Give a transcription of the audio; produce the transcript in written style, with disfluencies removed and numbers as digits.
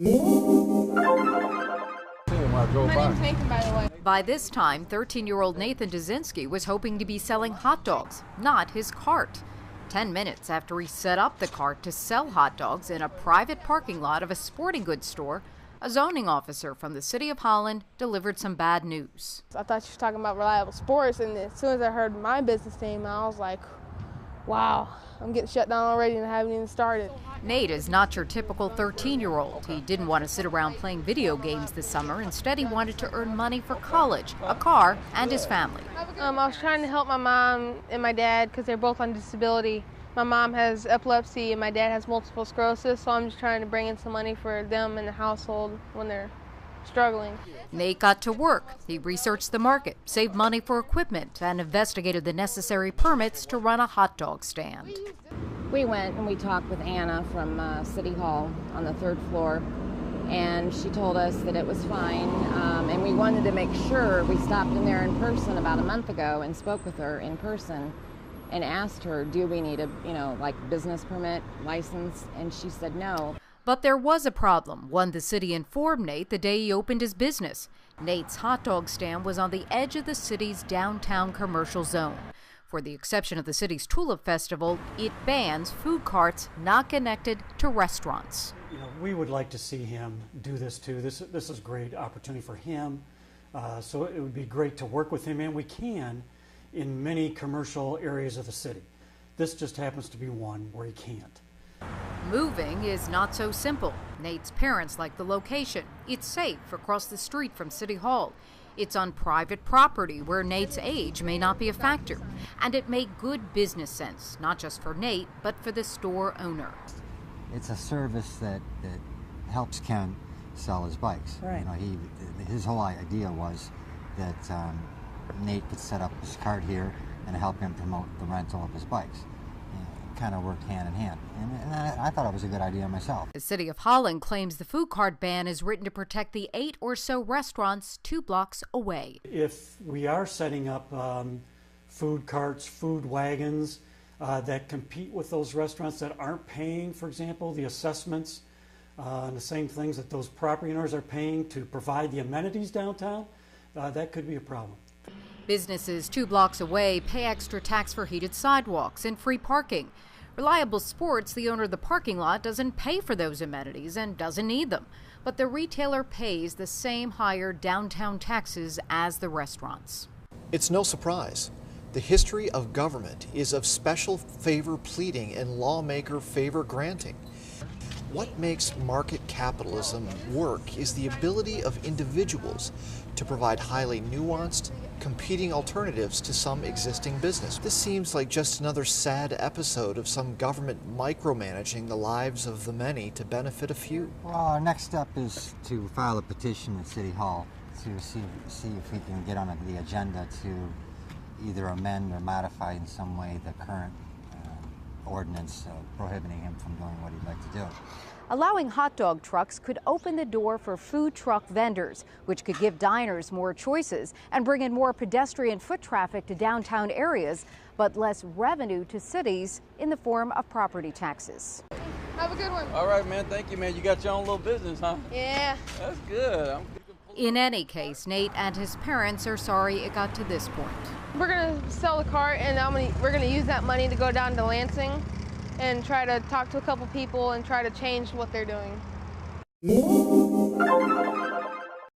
My name's Nathan, by the way. By this time, 13-year-old Nathan Dusynski was hoping to be selling hot dogs, not his cart. 10 minutes after he set up the cart to sell hot dogs in a private parking lot of a sporting goods store, a zoning officer from the city of Holland delivered some bad news. I thought she was talking about Reliable Sports, and as soon as I heard my business name, I was like, wow, I'm getting shut down already and I haven't even started. Nate is not your typical 13-year-old. He didn't want to sit around playing video games this summer. Instead, he wanted to earn money for college, a car, and his family. I was trying to help my mom and my dad because they're both on disability. My mom has epilepsy and my dad has multiple sclerosis, so I'm just trying to bring in some money for them and the household when they're struggling. Nate got to work. He researched the market, saved money for equipment, and investigated the necessary permits to run a hot dog stand. We went and we talked with Anna from City Hall on the 3rd floor, and she told us that it was fine, and we wanted to make sure. We stopped in there in person about a month ago and spoke with her in person and asked her, do we need a, like business permit, license? And she said no. But there was a problem, one the city informed Nate the day he opened his business. Nate's hot dog stand was on the edge of the city's downtown commercial zone. For the exception of the city's Tulip Festival, it bans food carts not connected to restaurants. We would like to see him do this too. This is a great opportunity for him. So it would be great to work with him, and we can in many commercial areas of the city. This just happens to be one where he can't. Moving is not so simple. Nate's parents like the location. It's safe across the street from City Hall. It's on private property where Nate's age may not be a factor. And it made good business sense, not just for Nate, but for the store owner. It's a service that helps Ken sell his bikes. Right. His whole idea was that Nate could set up his cart here and help him promote the rental of his bikes. Kind of worked hand in hand, and I thought it was a good idea myself. The city of Holland claims the food cart ban is written to protect the 8 or so restaurants 2 blocks away. If we are setting up food carts, food wagons that compete with those restaurants that aren't paying, for example, the assessments and the same things that those property owners are paying to provide the amenities downtown, that could be a problem. Businesses 2 blocks away pay extra tax for heated sidewalks and free parking. Reliable Sports, the owner of the parking lot, doesn't pay for those amenities and doesn't need them. But the retailer pays the same higher downtown taxes as the restaurants. It's no surprise. The history of government is of special favor pleading and lawmaker favor granting. What makes market capitalism work is the ability of individuals to provide highly nuanced, competing alternatives to some existing business. This seems like just another sad episode of some government micromanaging the lives of the many to benefit a few. Well, our next step is to file a petition at City Hall to see if we can get on the agenda to either amend or modify in some way the current ordinance prohibiting him from doing what he'd like to do. Allowing hot dog trucks could open the door for food truck vendors, which could give diners more choices and bring in more pedestrian foot traffic to downtown areas, but less revenue to cities in the form of property taxes. Have a good one. All right, man. Thank you, man. You got your own little business, huh? Yeah. That's good. In any case, Nate and his parents are sorry it got to this point. We're going to sell the cart, and we're going to use that money to go down to Lansing and try to talk to a couple people and try to change what they're doing.